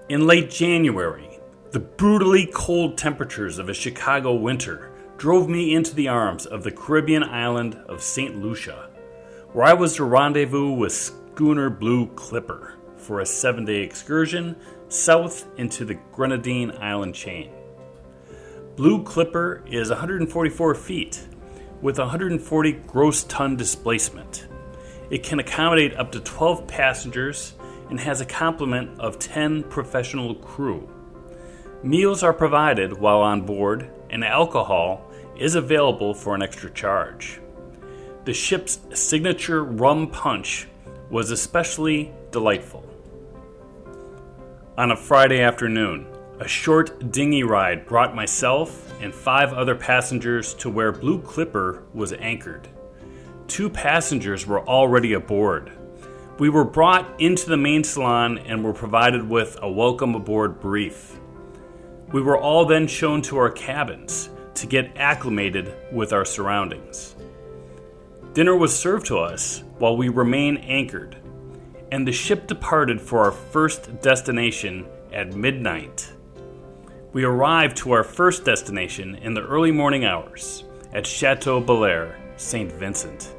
In late January, the brutally cold temperatures of a Chicago winter drove me into the arms of the Caribbean island of St. Lucia, where I was to rendezvous with schooner Blue Clipper for a 7-day excursion south into the Grenadine island chain. Blue Clipper is 144 feet with 140 gross ton displacement. It can accommodate up to 12 passengers and has a complement of 10 professional crew. Meals are provided while on board, and alcohol is available for an extra charge. The ship's signature rum punch was especially delightful. On a Friday afternoon, a short dinghy ride brought myself and 5 other passengers to where Blue Clipper was anchored. 2 passengers were already aboard. We were brought into the main salon and were provided with a welcome aboard brief. We were all then shown to our cabins to get acclimated with our surroundings. Dinner was served to us while we remained anchored, and the ship departed for our first destination at midnight. We arrived to our first destination in the early morning hours at Chateaubelair, St. Vincent.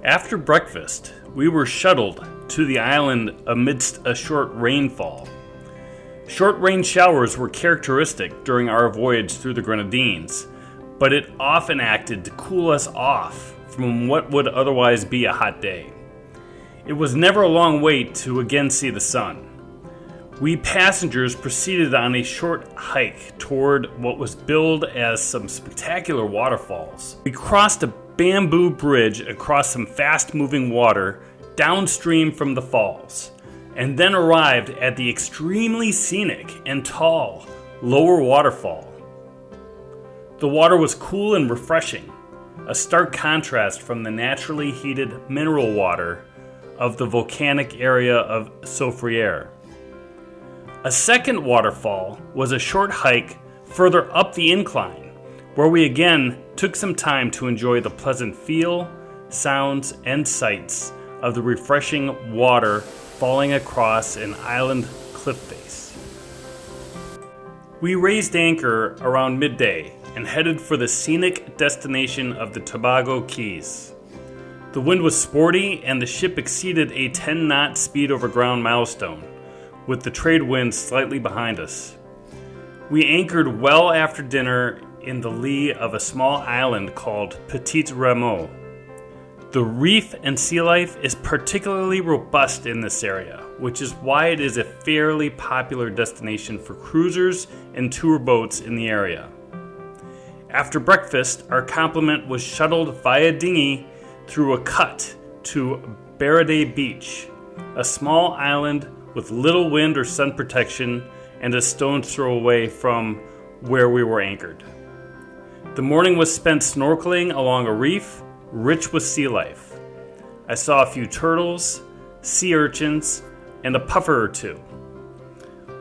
After breakfast, we were shuttled to the island amidst a short rainfall. Short rain showers were characteristic during our voyage through the Grenadines, but it often acted to cool us off from what would otherwise be a hot day. It was never a long wait to again see the sun. We passengers proceeded on a short hike toward what was billed as some spectacular waterfalls. We crossed a bamboo bridge across some fast-moving water downstream from the falls, and then arrived at the extremely scenic and tall lower waterfall. The water was cool and refreshing, a stark contrast from the naturally heated mineral water of the volcanic area of Soufriere. A second waterfall was a short hike further up the incline, where we again took some time to enjoy the pleasant feel, sounds, and sights of the refreshing water falling across an island cliff face. We raised anchor around midday and headed for the scenic destination of the Tobago Cays. The wind was sporty and the ship exceeded a 10-knot speed over ground milestone, with the trade wind slightly behind us. We anchored well after dinner in the lee of a small island called Petit Rameau. The reef and sea life is particularly robust in this area, which is why it is a fairly popular destination for cruisers and tour boats in the area. After breakfast, our complement was shuttled via dinghy through a cut to Mayreaux Beach, a small island with little wind or sun protection and a stone's throw away from where we were anchored. The morning was spent snorkeling along a reef rich with sea life. I saw a few turtles, sea urchins, and a puffer or two.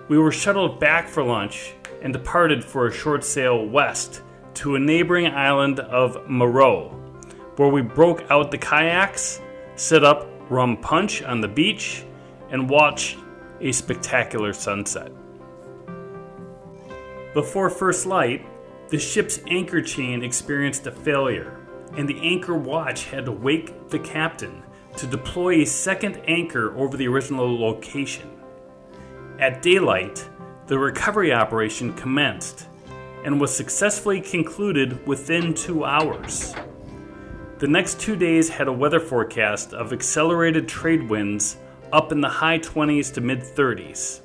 We were shuttled back for lunch and departed for a short sail west to a neighboring island of Mayreaux, where we broke out the kayaks, set up rum punch on the beach, and watched a spectacular sunset. Before first light, the ship's anchor chain experienced a failure, and the anchor watch had to wake the captain to deploy a second anchor over the original location. At daylight, the recovery operation commenced and was successfully concluded within 2 hours. The next 2 days had a weather forecast of accelerated trade winds up in the high 20s to mid-30s.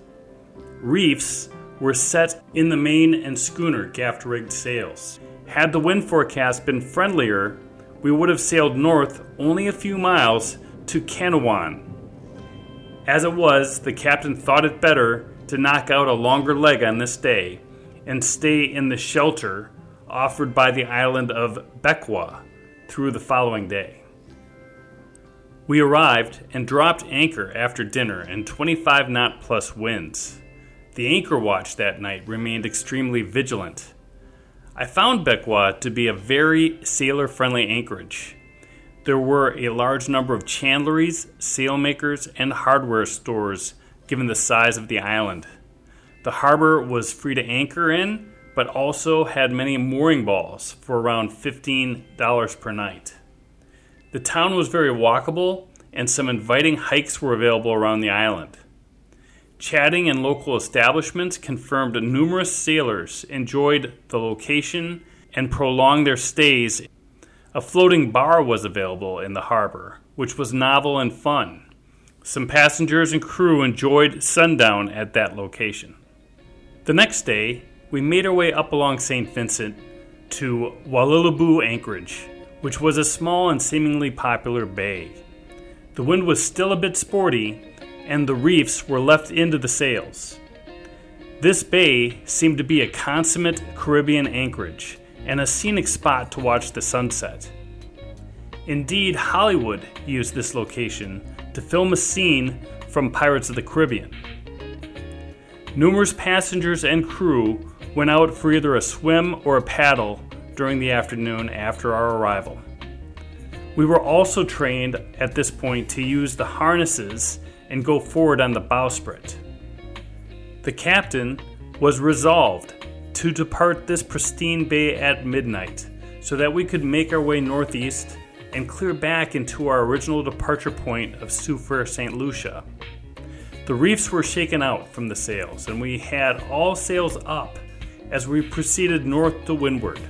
Reefs were set in the main and schooner gaff-rigged sails. Had the wind forecast been friendlier, we would have sailed north only a few miles to Canouan. As it was, the captain thought it better to knock out a longer leg on this day and stay in the shelter offered by the island of Bequia through the following day. We arrived and dropped anchor after dinner in 25-knot plus winds. The anchor watch that night remained extremely vigilant. I found Bequia to be a very sailor-friendly anchorage. There were a large number of chandleries, sailmakers, and hardware stores given the size of the island. The harbor was free to anchor in, but also had many mooring balls for around $15 per night. The town was very walkable, and some inviting hikes were available around the island. Chatting in local establishments confirmed numerous sailors enjoyed the location and prolonged their stays. A floating bar was available in the harbor, which was novel and fun. Some passengers and crew enjoyed sundown at that location. The next day, we made our way up along St. Vincent to Wallilibou anchorage, which was a small and seemingly popular bay. The wind was still a bit sporty, and the reefs were left into the sails. This bay seemed to be a consummate Caribbean anchorage and a scenic spot to watch the sunset. Indeed, Hollywood used this location to film a scene from Pirates of the Caribbean. Numerous passengers and crew went out for either a swim or a paddle during the afternoon after our arrival. We were also trained at this point to use the harnesses and go forward on the bowsprit. The captain was resolved to depart this pristine bay at midnight so that we could make our way northeast and clear back into our original departure point of Soufriere, St. Lucia. The reefs were shaken out from the sails, and we had all sails up as we proceeded north to windward.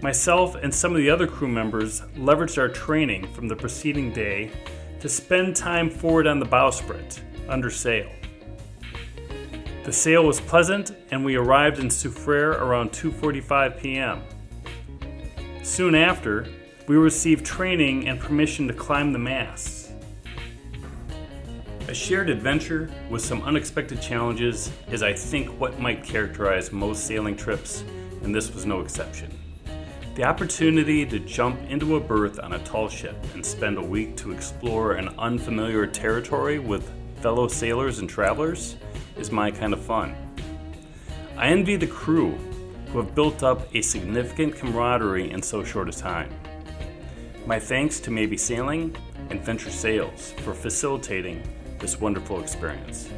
Myself and some of the other crew members leveraged our training from the preceding day to spend time forward on the bowsprit, under sail. The sail was pleasant, and we arrived in Soufriere around 2:45 p.m. Soon after, we received training and permission to climb the masts. A shared adventure with some unexpected challenges is, I think, what might characterize most sailing trips, and this was no exception. The opportunity to jump into a berth on a tall ship and spend a week to explore an unfamiliar territory with fellow sailors and travelers is my kind of fun. I envy the crew who have built up a significant camaraderie in so short a time. My thanks to Maybe Sailing and Venture Sails for facilitating this wonderful experience.